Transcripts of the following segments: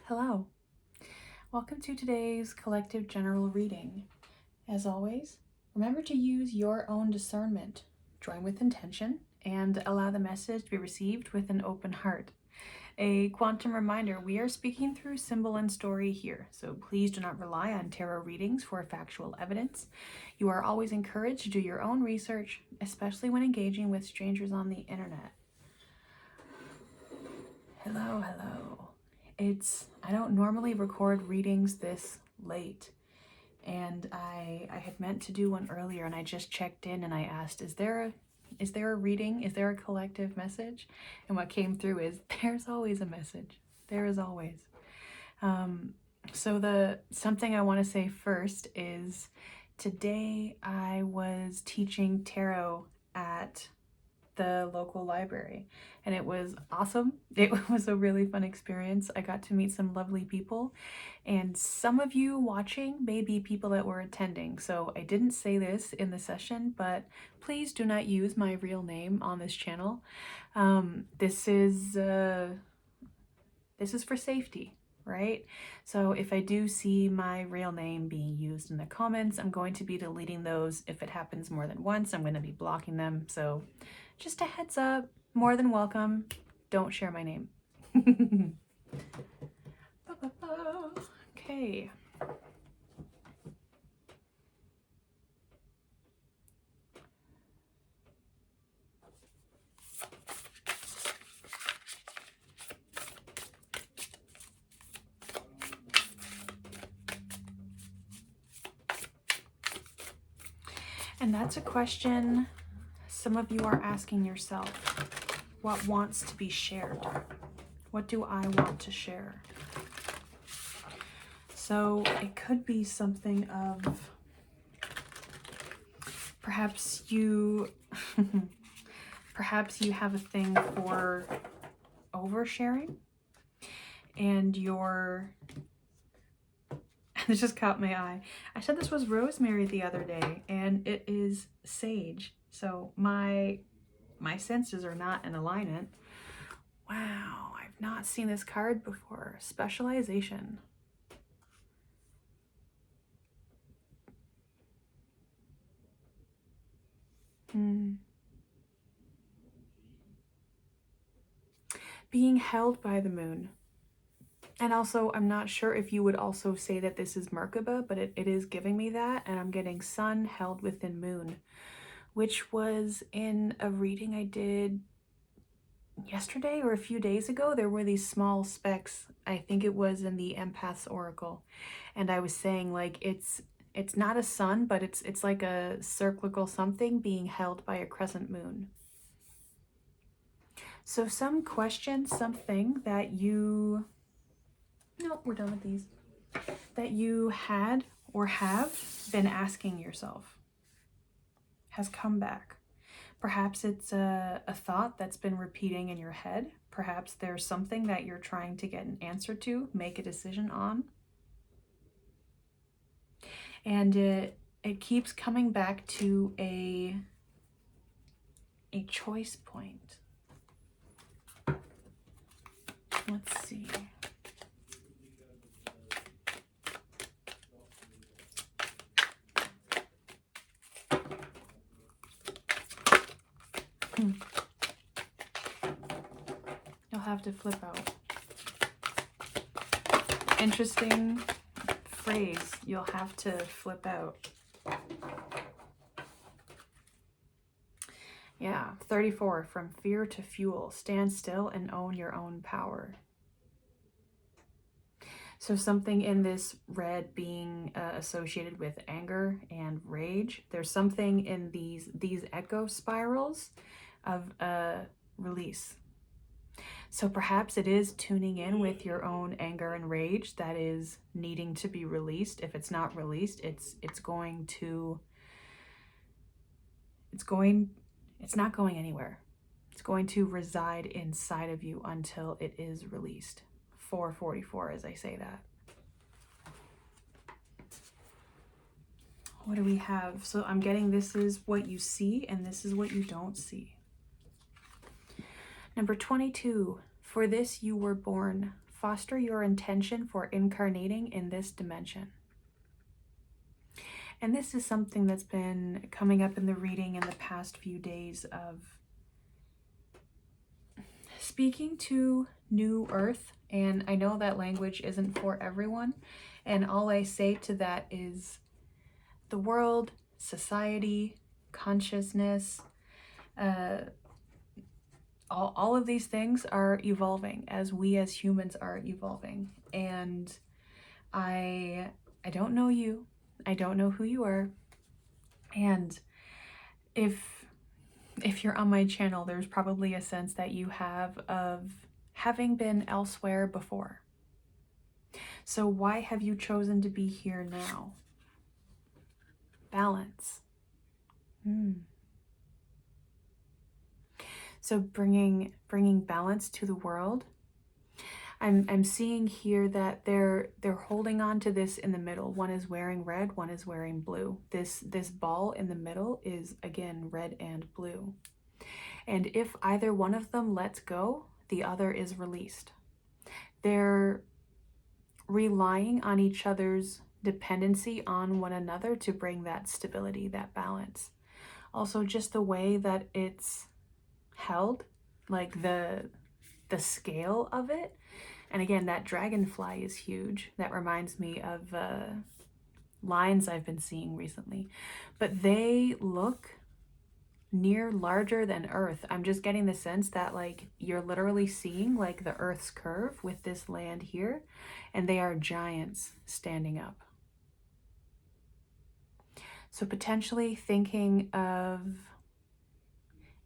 Hello, welcome to today's collective general reading. As always, remember to use your own discernment, join with intention, and allow the message to be received with an open heart. A quantum reminder, we are speaking through symbol and story here, so please do not rely on tarot readings for factual evidence. You are always encouraged to do your own research, especially when engaging with strangers on the internet. Hello. I don't normally record readings this late, and I had meant to do one earlier, and I just checked in and I asked, is there a reading? Is there a collective message? And what came through is, there's always a message. There is always. So something I want to say first is, today I was teaching tarot at the local library, and it was awesome. It was a really fun experience. I got to meet some lovely people, and some of you watching may be people that were attending, so I didn't say this in the session, but please do not use my real name on this channel. This is for safety, right? So if I do see my real name being used in the comments, I'm going to be deleting those. If it happens more than once, I'm going to be blocking them. So just a heads up, more than welcome. Don't share my name. Okay. And that's a question some of you are asking yourself. What wants to be shared? What do I want to share? So it could be something of, perhaps you have a thing for oversharing, and this just caught my eye. I said this was rosemary the other day, and it is sage. So my senses are not in alignment. Wow, I've not seen this card before. Specialization. Being held by the moon. And also, I'm not sure if you would also say that this is Merkaba, but it is giving me that, and I'm getting sun held within moon, which was in a reading I did yesterday or a few days ago. There were these small specks. I think it was in the Empath's Oracle, and I was saying, like, it's not a sun, but it's like a cyclical something being held by a crescent moon. So some question, something that you... No, we're done with these. That you had or have been asking yourself has come back. Perhaps it's a thought that's been repeating in your head. Perhaps there's something that you're trying to get an answer to, make a decision on. And it keeps coming back to a choice point. Let's see. You'll have to flip out. Interesting phrase. You'll have to flip out. Yeah, 34. From fear to fuel. Stand still and own your own power. So something in this red being associated with anger and rage. There's something in these echo spirals of release. So perhaps it is tuning in with your own anger and rage that is needing to be released. If it's not released, it's not going anywhere. It's going to reside inside of you until it is released. 444 as I say that. What do we have? So I'm getting, this is what you see and this is what you don't see. Number 22, for this you were born, foster your intention for incarnating in this dimension. And this is something that's been coming up in the reading in the past few days of speaking to New Earth. And I know that language isn't for everyone. And all I say to that is the world, society, consciousness, all of these things are evolving as we as humans are evolving. And I don't know you. I don't know who you are. And if you're on my channel, there's probably a sense that you have of having been elsewhere before. So why have you chosen to be here now? Balance. So bringing balance to the world. I'm seeing here that they're holding on to this in the middle. One is wearing red, one is wearing blue. This ball in the middle is again red and blue. And if either one of them lets go, the other is released. They're relying on each other's dependency on one another to bring that stability, that balance. Also, just the way that it's held, like the scale of it. And again, that dragonfly is huge. That reminds me of lines I've been seeing recently. But they look near larger than Earth. I'm just getting the sense that like you're literally seeing like the Earth's curve with this land here, and they are giants standing up. So potentially thinking of,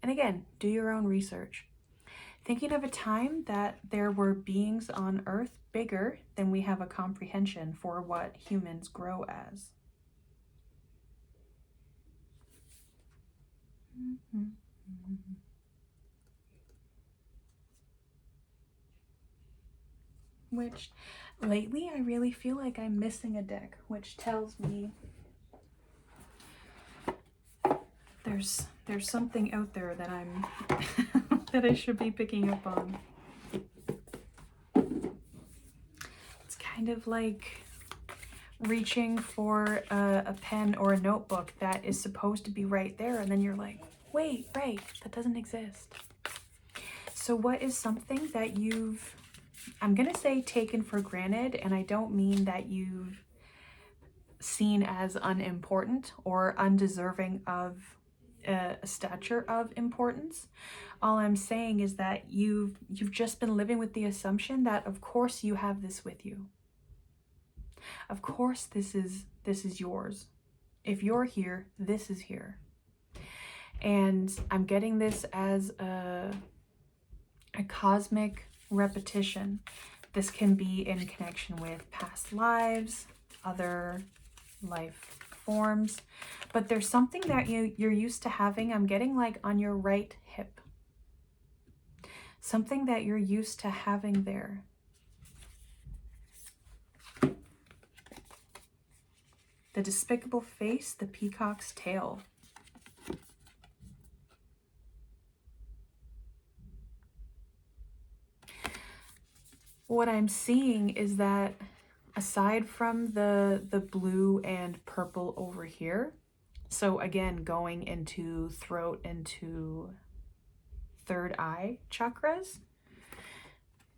and again, do your own research. Thinking of a time that there were beings on Earth bigger than we have a comprehension for what humans grow as. Which lately I really feel like I'm missing a deck, which tells me there's something out there that I'm that I should be picking up on. It's kind of like reaching for a pen or a notebook that is supposed to be right there, and then you're like, wait, right, that doesn't exist. So what is something that you've, I'm gonna say taken for granted, and I don't mean that you've seen as unimportant or undeserving of a stature of importance. All I'm saying is that you've just been living with the assumption that of course you have this with you. Of course this is yours. If you're here, this is here. And I'm getting this as a cosmic repetition. This can be in connection with past lives, other life forms, but there's something that you're used to having. I'm getting like on your right hip. Something that you're used to having there. The despicable face, the peacock's tail. What I'm seeing is that aside from the blue and purple over here, so again, going into throat, into third eye chakras,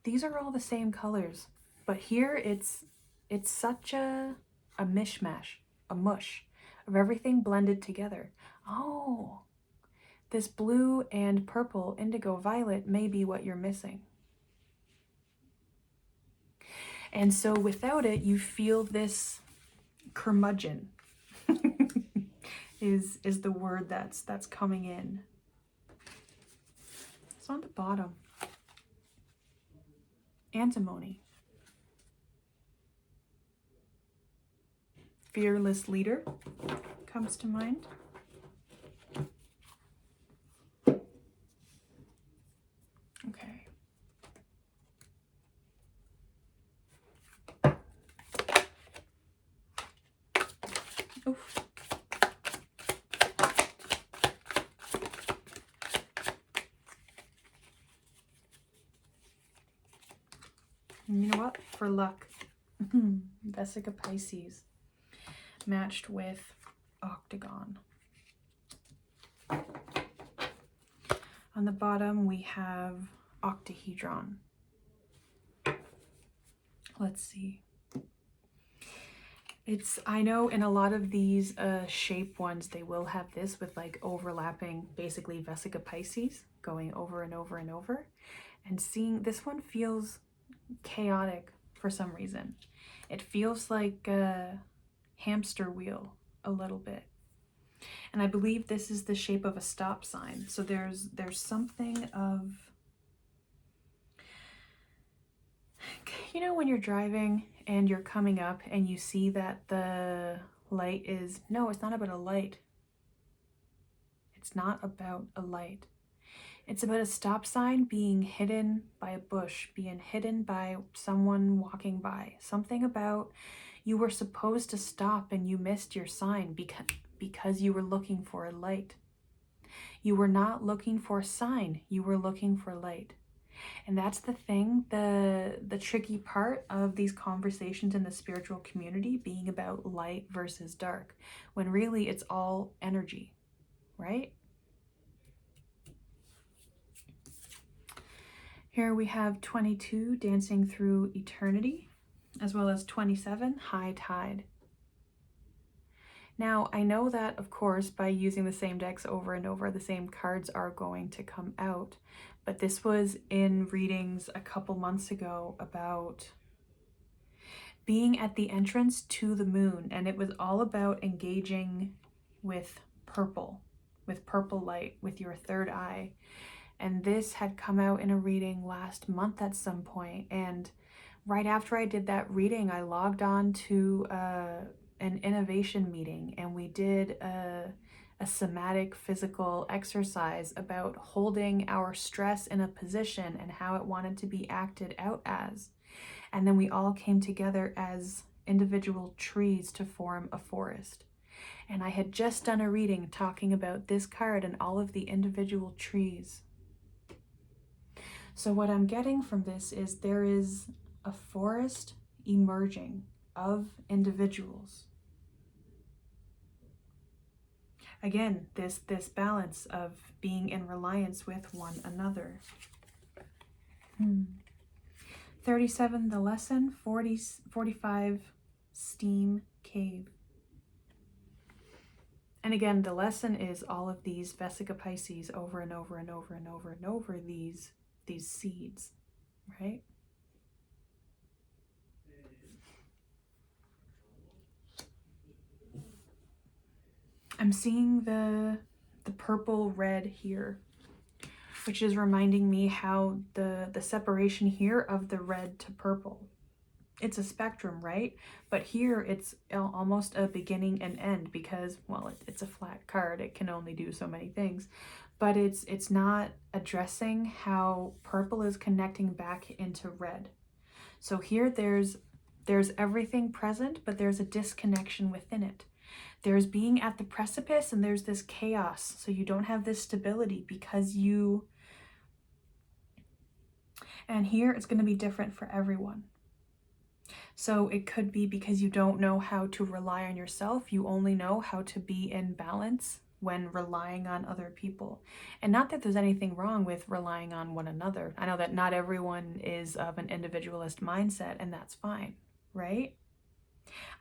these are all the same colors. But here it's such a mishmash, a mush of everything blended together. Oh, this blue and purple, indigo, violet may be what you're missing. And so without it, you feel this curmudgeon is the word that's coming in. It's on the bottom. Antimony. Fearless leader comes to mind. Okay. Oof. And you know what? For luck, Vesica Pisces matched with octagon. On the bottom, we have octahedron. Let's see. I know in a lot of these shape ones, they will have this with like overlapping, basically Vesica Pisces going over and over and over. And seeing this one feels chaotic for some reason. It feels like a hamster wheel a little bit. And I believe this is the shape of a stop sign. So there's something of, you know, when you're driving and you're coming up and you see that the light is, no, it's not about a light. It's not about a light. It's about a stop sign being hidden by a bush, being hidden by someone walking by. Something about you were supposed to stop and you missed your sign because you were looking for a light. You were not looking for a sign, you were looking for light. And that's the thing, the tricky part of these conversations in the spiritual community being about light versus dark, when really it's all energy, right? Here we have 22, dancing through eternity, as well as 27, high tide. Now, I know that, of course, by using the same decks over and over, the same cards are going to come out. But this was in readings a couple months ago about being at the entrance to the moon. And it was all about engaging with purple light, with your third eye. And this had come out in a reading last month at some point. And right after I did that reading, I logged on to an innovation meeting, and we did a somatic physical exercise about holding our stress in a position and how it wanted to be acted out as. And then we all came together as individual trees to form a forest. And I had just done a reading talking about this card and all of the individual trees. So what I'm getting from this is there is a forest emerging of individuals. Again, this balance of being in reliance with one another. 37, the lesson. 45, steam cave. And again, the lesson is all of these Vesica Pisces over and over and over and over and over, these seeds, right? I'm seeing the purple red here, which is reminding me how the separation here of the red to purple. It's a spectrum, right? But here it's almost a beginning and end because, well, it's a flat card. It can only do so many things. But it's not addressing how purple is connecting back into red. So here there's everything present, but there's a disconnection within it. There's being at the precipice and there's this chaos. So you don't have this stability because you... And here it's going to be different for everyone. So it could be because you don't know how to rely on yourself. You only know how to be in balance when relying on other people. And not that there's anything wrong with relying on one another. I know that not everyone is of an individualist mindset, and that's fine, right?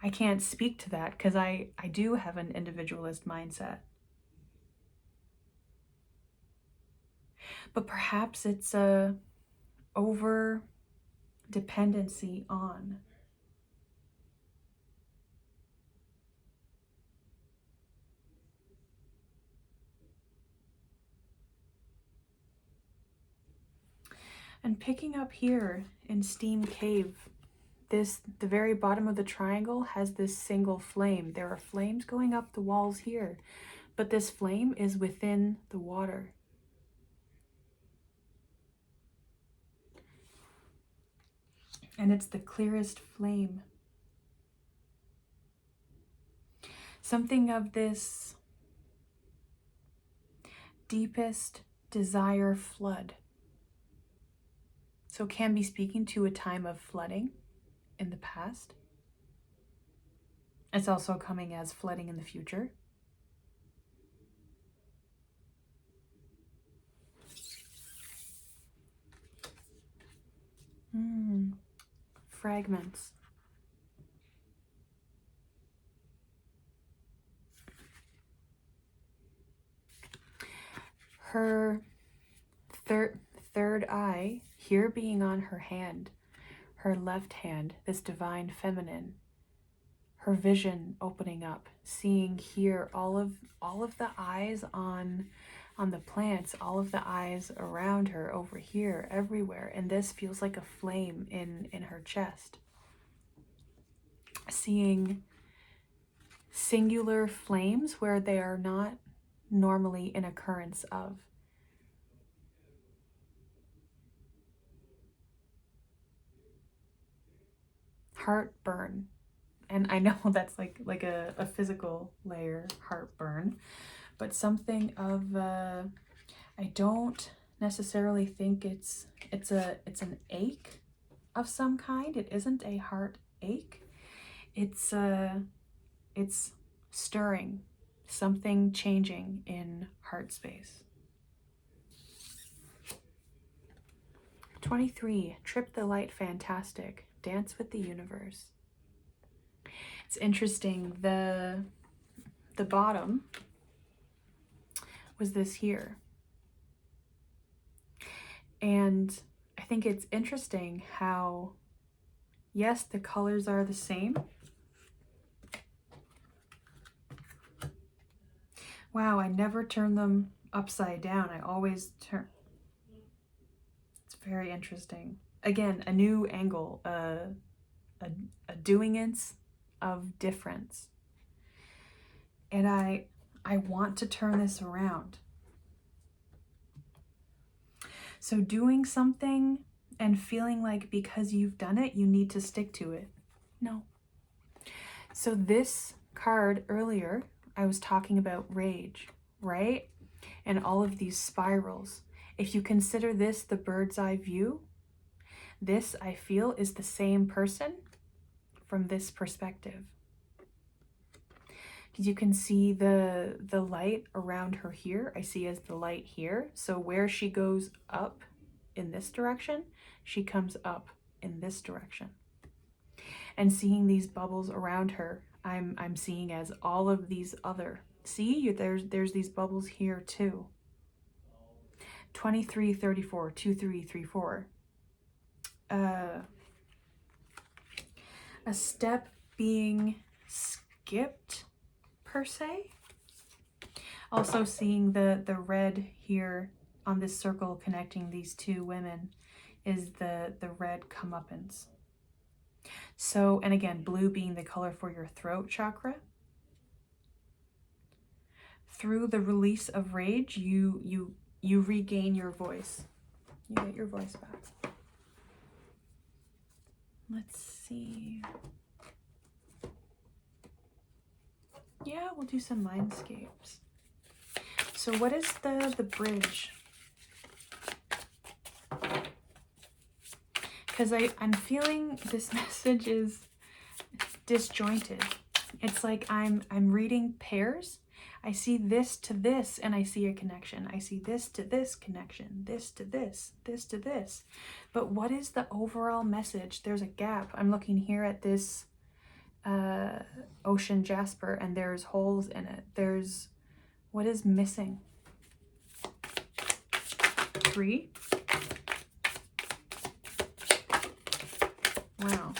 I can't speak to that because I do have an individualist mindset. But perhaps it's a over dependency on. And picking up here in Steam Cave, the very bottom of the triangle has this single flame. There are flames going up the walls here, but this flame is within the water. And it's the clearest flame. Something of this deepest desire flood. So can be speaking to a time of flooding in the past. It's also coming as flooding in the future. Fragments. Her third eye here being on her hand, her left hand, this divine feminine, her vision opening up, seeing here all of the eyes on the plants, all of the eyes around her, over here, everywhere, and this feels like a flame in her chest. Seeing singular flames where they are not normally an occurrence of. Heartburn. And I know that's like a physical layer, heartburn, but something of I don't necessarily think it's an ache of some kind. It isn't a heartache. It's stirring, something changing in heart space. 23, trip the light fantastic, dance with the universe. It's interesting, the bottom was this here. And I think it's interesting how, yes, the colors are the same. Wow, I never turn them upside down. I always turn. It's very interesting. Again, a new angle, a doingance of difference. And I want to turn this around. So doing something and feeling like because you've done it, you need to stick to it. No. So this card earlier, I was talking about rage, right? And all of these spirals. If you consider this the bird's eye view, this, I feel, is the same person from this perspective. Because you can see the light around her here, I see as the light here. So where she goes up in this direction, she comes up in this direction. And seeing these bubbles around her, I'm seeing as all of these other. See, there's these bubbles here too. 23, 34, 2, 3, 3, 4. A step being skipped, per se. Also seeing the red here on this circle connecting these two women is the red comeuppance. So, and again, blue being the color for your throat chakra. Through the release of rage, you regain your voice. You get your voice back. Let's see. Yeah, we'll do some mindscapes. So what is the bridge? Because I'm feeling this message is disjointed. It's like I'm reading pairs. I see this to this, and I see a connection. I see this to this connection, this to this to this. But what is the overall message? There's a gap. I'm looking here at this ocean jasper, and there's holes in it. There's, what is missing? 3. Wow.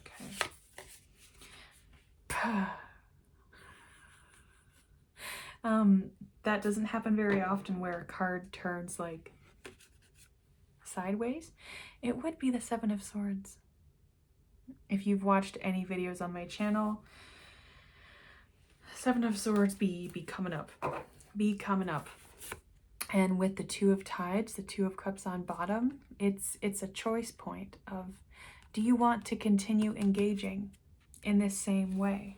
Okay. That doesn't happen very often where a card turns like sideways. It would be the 7 of Swords. If you've watched any videos on my channel, 7 of Swords be coming up. Be coming up. And with the 2 of Tides, the 2 of Cups on bottom, it's a choice point of, do you want to continue engaging in this same way?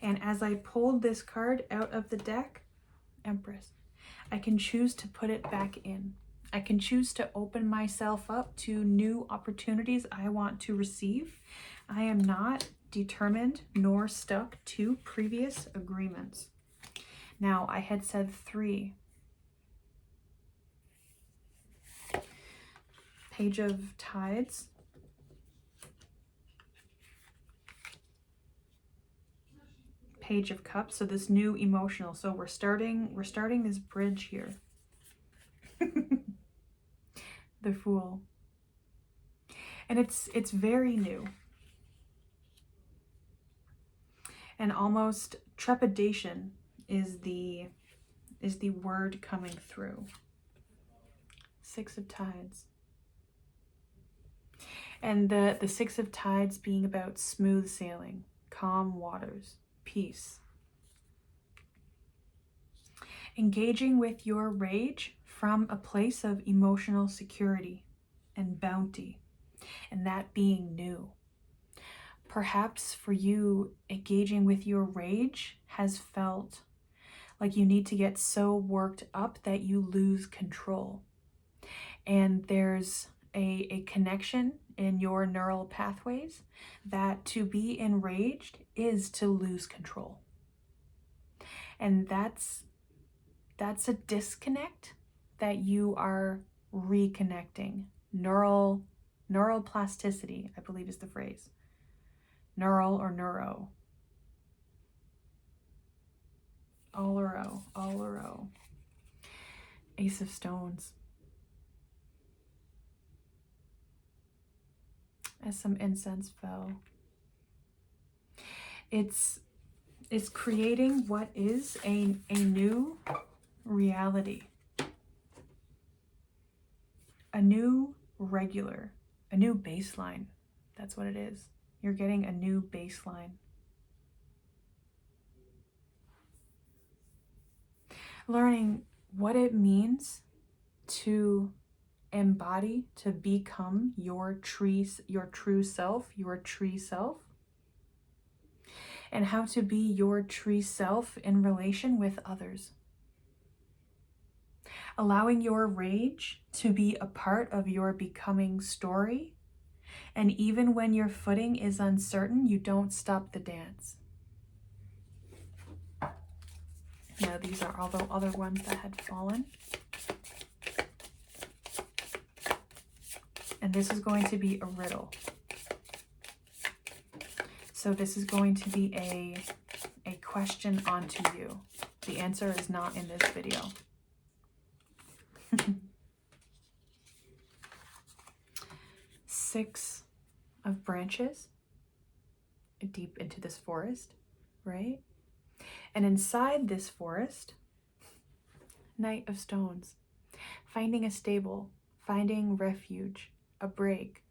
And as I pulled this card out of the deck, Empress, I can choose to put it back in. I can choose to open myself up to new opportunities I want to receive. I am not determined nor stuck to previous agreements. Now, I had said 3. Page of Tides. Page of Cups. So this new emotional. So we're starting this bridge here. The Fool. And it's very new. And almost trepidation is the word coming through. 6 of Tides. And the 6 of Tides being about smooth sailing, calm waters, peace. Engaging with your rage from a place of emotional security and bounty, and that being new. Perhaps for you, engaging with your rage has felt like you need to get so worked up that you lose control. And there's a connection in your neural pathways that to be enraged is to lose control. And that's a disconnect that you are reconnecting. Neural plasticity, I believe is the phrase. Neural or neuro. All-a-row. Ace of Stones. As some incense fell. It's creating what is a new reality. A new regular. A new baseline. That's what it is. You're getting a new baseline. Learning what it means to embody, to become your true self, your tree self, and how to be your tree self in relation with others. Allowing your rage to be a part of your becoming story, and even when your footing is uncertain, you don't stop the dance. Now, these are all the other ones that had fallen. And this is going to be a riddle. So this is going to be a question onto you. The answer is not in this video. Six of branches deep into this forest, right? And inside this forest, Knight of Stones, finding a stable, finding refuge, a break,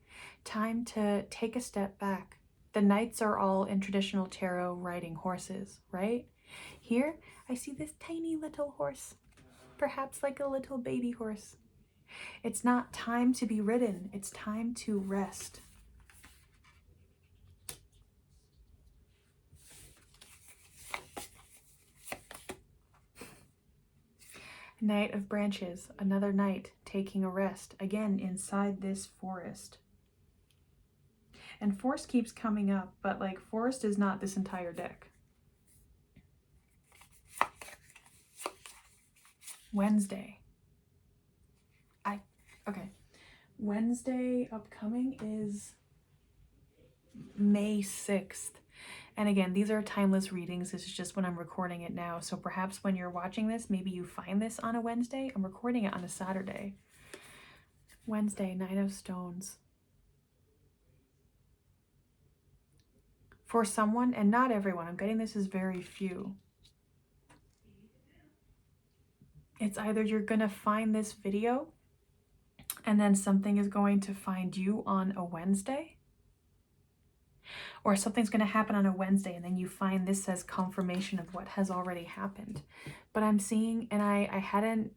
time to take a step back. The knights are all in traditional tarot riding horses, right? Here, I see this tiny little horse, perhaps like a little baby horse. It's not time to be ridden, it's time to rest. Knight of Branches, another knight taking a rest, again inside this forest. And forest keeps coming up, but like forest is not this entire deck. Wednesday. Wednesday upcoming is May 6th. And again, these are timeless readings. This is just when I'm recording it now. So perhaps when you're watching this, maybe you find this on a Wednesday. I'm recording it on a Saturday. Wednesday, Nine of Stones. For someone, and not everyone, I'm getting this is very few. It's either you're going to find this video and then something is going to find you on a Wednesday, or something's going to happen on a Wednesday and then you find this as confirmation of what has already happened. But I'm seeing, and I hadn't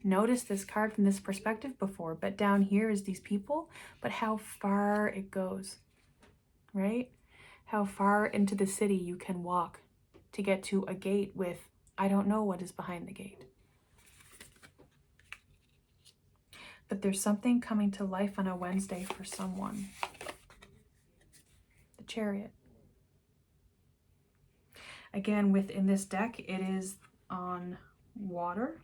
noticed this card from this perspective before, but down here is these people, but how far it goes, right? How far into the city you can walk to get to a gate with, I don't know what is behind the gate. But there's something coming to life on a Wednesday for someone. The Chariot. Again, within this deck, it is on water.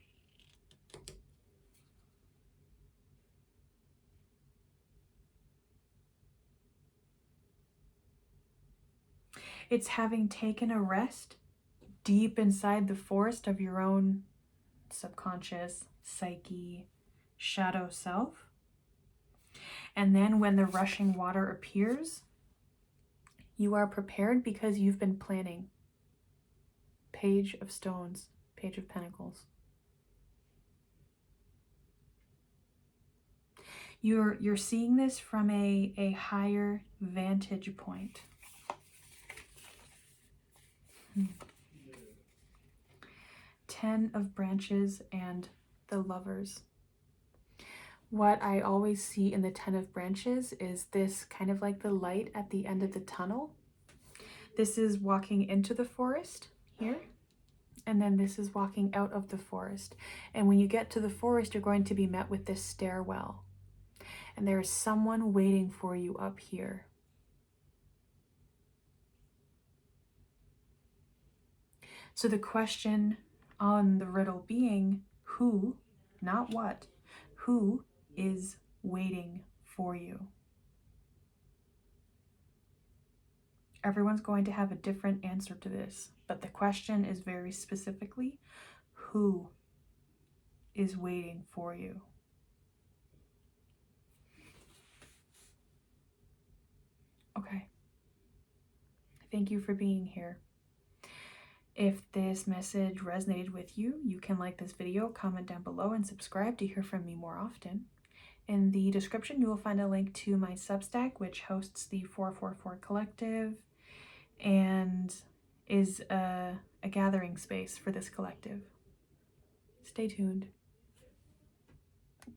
It's having taken a rest deep inside the forest of your own subconscious, psyche, shadow self. And then when the rushing water appears, you are prepared because you've been planning. Page of Stones, Page of Pentacles. You're seeing this from a higher vantage point. 10 of Branches and the Lovers. What I always see in the 10 of Branches is this kind of like the light at the end of the tunnel. This is walking into the forest here, and then this is walking out of the forest. And when you get to the forest, you're going to be met with this stairwell. And there is someone waiting for you up here. So the question on the riddle being, who, not what, who is waiting for you? Everyone's going to have a different answer to this, but the question is very specifically, who is waiting for you? Okay. Thank you for being here. If this message resonated with you, you can like this video, comment down below, and subscribe to hear from me more often. In the description, you will find a link to my Substack, which hosts the 444 Collective and is a gathering space for this collective. Stay tuned.